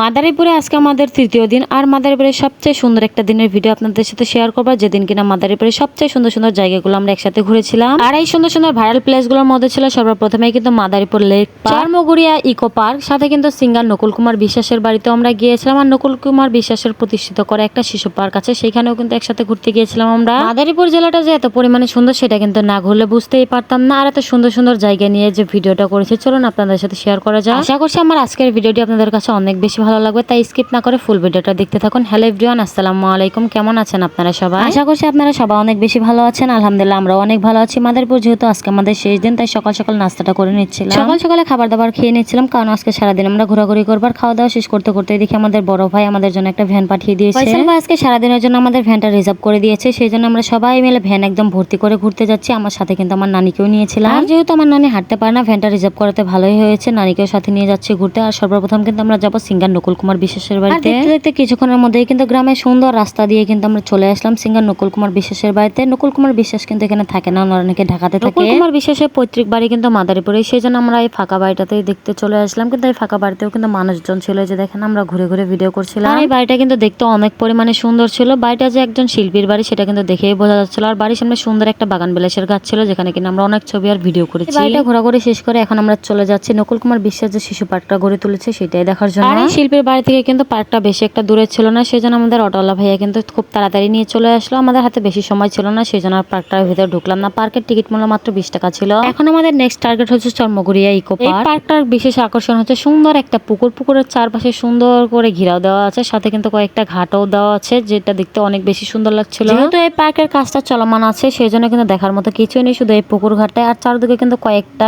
মাদারীপুরে আজকে আমাদের তৃতীয় দিন আর মাদারীপুরের সবচেয়ে সুন্দর একটা দিনের ভিডিও আপনাদের সাথে শেয়ার করবো, যেদিন কিনা মাদারীপুরের সবচেয়ে সুন্দর সুন্দর জায়গাগুলো আমরা একসাথে ঘুরেছিলাম। আর এই সুন্দর সুন্দর ভাইরাল প্লেসগুলোর মধ্যে ছিল সর্বপ্রথমে কিন্তু মাদারীপুর লেক, চারমগুড়িয়া ইকো পার্ক, সাথে কিন্তু সিঙ্গার নকুল কুমার বিশ্বাসের বাড়িতেও আমরা গিয়েছিলাম। আর নকুল কুমার বিশ্বাসের প্রতিষ্ঠিত করে একটা শিশু পার্ক আছে, সেখানেও কিন্তু একসাথে ঘুরতে গিয়েছিলাম আমরা। মাদারীপুর জেলাটা যে এত পরিমাণে সুন্দর সেটা কিন্তু না ঘুরলে বুঝতেই পারতাম না। আর এত সুন্দর সুন্দর জায়গা নিয়ে যে ভিডিওটা করেছি, চলুন আপনাদের সাথে শেয়ার করা যায়। আশা করছি আমার আজকের ভিডিওটি আপনাদের কাছে অনেক বেশি ভালো লাগবে, তাই স্কিপ না করে ফুল ভিডিওটা দেখতে থাকুন। হ্যালো এভরিওয়ান, আসসালামু আলাইকুম, কেমন আছেন আপনারা সবাই? আশা করছি আপনারা সবাই অনেক বেশি ভালো আছেন। আলহামদুলিল্লাহ আমরাও অনেক ভালো আছি। মাদারীপুর যেহেতু আজকে আমাদের শেষ দিন, তাই সকাল সকাল নাস্তাটা করে নিচ্ছিলাম। সকাল সকালে খাবার দাবার খেয়ে নিচ্ছিলাম, কারণ আজকে সারাদিন আমরা ঘোরাঘুরি করবার। খাওয়া দাওয়া শেষ করতে করতে দেখি আমাদের বড় ভাই আমাদের জন্য একটা ভ্যান পাঠিয়ে দিয়েছে। ফয়সাল ভাই আজকে সারাদিনের জন্য আমাদের ভ্যানটা রিজার্ভ করে দিয়েছে, সেই জন্য আমরা সবাই মিলে ভ্যান একদম ভর্তি করে ঘুরতে যাচ্ছি। আমার সাথে কিন্তু আমার নানিকেও নিয়েছিলাম, আর যেহেতু আমার নানি হাঁটতে পারে না, ভ্যানটা রিজার্ভ করাতে ভালোই হয়েছে, নানিকেও সাথে নিয়ে যাচ্ছি ঘুরতে। আর সর্বপ্রথম কিন্তু আমরা যাবো সিঙ্গার নকুল কুমার বিশ্বাসের বাড়িতে। দেখতে কিছুক্ষণের মধ্যেই কিন্তু গ্রামের সুন্দর রাস্তা দিয়ে কিন্তু আমরা চলে আসলাম সিঙ্গার নকুল কুমার বিশ্বাসের বাড়িতে। নকুল কুমার বিশ্বাস কিন্তু এখানে থাকে না, ওনারা নাকি ঢাকাতে থাকে। নকুল কুমার বিশ্বাসের পৈতৃক বাড়ি কিন্তু মাদারীপুরে, সেই জন্য আমরা এই ফাঁকা বাড়িটাতেই দেখতে চলে আসলাম। কিন্তু এই ফাঁকা বাড়িতেও কিন্তু মানুষজন ছিল, যে দেখেন আমরা ঘুরে ঘুরে ভিডিও করছিলাম। এই বাড়িটা কিন্তু দেখতে অনেক পরিমাণে সুন্দর ছিল। বাড়িটা যে একজন শিল্পীর বাড়ি সেটা কিন্তু দেখেই বোঝা যাচ্ছিল। আর বাড়ির সামনে সুন্দর একটা বাগান বিলাসের গাছ ছিল, যেখানে কিনা আমরা অনেক ছবি আর ভিডিও করেছি। বাড়িটা ঘোরাঘুরি শেষ করে এখন আমরা চলে যাচ্ছি নকুল কুমার বিশ্বাস যে শিশু পার্কটা গড়ে তুলেছে সেটাই দেখার জন্য। আর এই শিল্পীর বাড়ি থেকে কিন্তু পার্কটা বেশি একটা দূরে ছিল না, সেই জন্য আমাদের অটোওয়ালা ভাইয়া কিন্তু খুব তাড়াতাড়ি নিয়ে চলে আসলো। আমাদের হাতে বেশি সময় ছিল না, সেই জন্য পার্কটার ভিতরে ঢুকলাম না। পার্কের টিকিট মূল্য মাত্র 20 টাকা ছিল। এখন আমাদের নেক্সট টার্গেট হচ্ছে চারমগুড়িয়া ইকো পার্ক। এই পার্কটার বিশেষ আকর্ষণ হচ্ছে সুন্দর একটা পুকুর, পুকুরের চারপাশে সুন্দর করে ঘিরাও দেওয়া আছে, সাথে কিন্তু কয়েকটা ঘাটও দেওয়া আছে, যেটা দেখতে অনেক বেশি সুন্দর লাগছিল। যেহেতু এই পার্কের কাজটা চলমান আছে, সেই জন্য কিন্তু দেখার মতো কিছুই নেই, শুধু এই পুকুর ঘাটে। আর চারদিকে কিন্তু কয়েকটা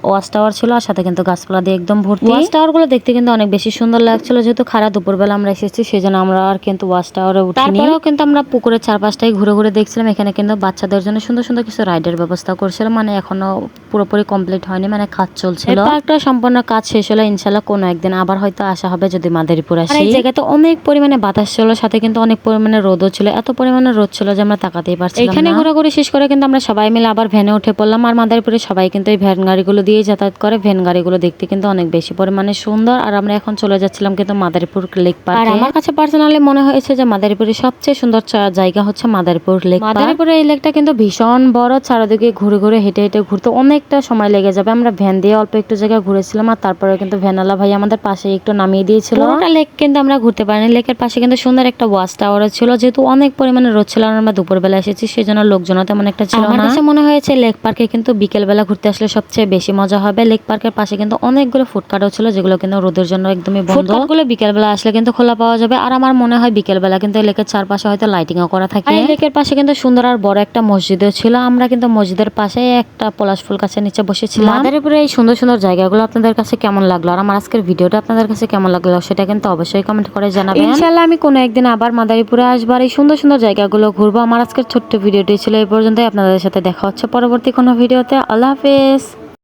ওয়াচ টাওয়ার ছিল, আর সাথে কিন্তু গাছপালা দিয়ে একদম ভর্তি। ওয়াচ টাওয়ার গুলো দেখতে কিন্তু অনেক বেশি সুন্দর লাগছিল। যেহেতু খারাপ দুপুরবেলা আমরা এসেছি, সেই জন্য আমরা আর কিন্তু ওয়াচ টাওয়ারে উঠিনি। তারপরেও কিন্তু আমরা পুকুরের চারপাশটাই ঘুরে ঘুরে দেখছিলাম। এখানে কিন্তু বাচ্চাদের জন্য সুন্দর সুন্দর কিছু রাইডের ব্যবস্থা করছিলাম, মানে এখনো পুরোপুরি কমপ্লিট হয়নি, মানে কাজ চলছিল। পার্কটা সম্পূর্ণ কাজ শেষ হলে ইনশাল্লাহ কোনো একদিন আবার হয়তো আসা হবে, যদি মাদারীপুর আসি। এই জায়গাতে অনেক পরিমাণে বাতাস ছিল, সাথে কিন্তু অনেক পরিমাণে রোদও ছিল। এত পরিমাণে রোদ ছিল যে আমরা তাকাতেই পারছিলাম না। এখানে ঘোরাঘুরি শেষ করে কিন্তু আমরা সবাই মিলে আবার ভ্যানে উঠে পড়লাম। আর মাদারীপুরে সবাই কিন্তু এই ভ্যান গাড়িগুলো দিয়ে যাতায়াত করে। ভ্যান গাড়িগুলো দেখতে কিন্তু অনেক বেশি পরিমাণে সুন্দর। আর আমরা এখন চলে যাচ্ছিলাম কিন্তু মাদারীপুর লেক পার্কে। আর আমার কাছে পার্সোনালি মনে হয়েছে যে মাদারীপুরের সবচেয়ে সুন্দর জায়গা হচ্ছে মাদারীপুর লেক। মাদারীপুরের এই লেকটা কিন্তু ভীষণ বড়, চারিদিকে ঘুরে ঘুরে হেঁটে হেঁটে ঘুরতে অনেকটা সময় লেগে যাবে। আমরা ভ্যান দিয়ে অল্প একটু জায়গায় ঘুরেছিলাম, আর তারপরে কিন্তু ভ্যানওয়ালা ভাই আমাদের পাশে একটু নামিয়ে দিয়েছিল। পুরোটা লেক কিন্তু আমরা ঘুরতে পারিনি। লেকের পাশে কিন্তু সুন্দর একটা ওয়াচ টাওয়ার ছিল, যেহেতু অনেক পরিমাণে রোদ ছিল আর আমরা দুপুরবেলা এসেছি, সেই জন্য লোকজন তেমন একটা ছিল না। আমার কাছে মনে হয়েছে লেক পার্কে কিন্তু বিকেল বেলা ঘুরতে আসলে সবচেয়ে বেশি মজা হবে। লেক পার্কের পাশে কিন্তু অনেকগুলো ফুডকার্টও ছিল, যেগুলো কিন্তু রোদের জন্য একদমই বন্ধ। ফুডকার্টগুলো বিকেল বেলা আসলে কিন্তু খোলা পাওয়া যাবে। আর আমার মনে হয় বিকেল বেলা কিন্তু লেকের চারপাশে হয়তো লাইটিংও করা থাকে। এই লেকের পাশে কিন্তু সুন্দর আর বড় একটা মসজিদও ছিল। আমরা কিন্তু মসজিদের পাশে একটা পলাশ ফুল গাছের নিচে বসেছিলাম। মাদারীপুরে এই সুন্দর সুন্দর জায়গাগুলো আপনাদের কাছে কেমন লাগলো, আর আমার আজকের ভিডিওটা আপনাদের কাছে কেমন লাগলো, সেটা কিন্তু অবশ্যই কমেন্ট করে জানাবেন। ইনশাআল্লাহ আমি কোনো একদিন আবার মাদারীপুরে আসবার, এই সুন্দর সুন্দর জায়গাগুলো ঘুরবো। আমার আজকের ছোট্ট ভিডিওটি ছিল এই পর্যন্তই। আপনাদের সাথে দেখা হচ্ছে পরবর্তী কোনো ভিডিওতে। আল্লাহ হাফেজ।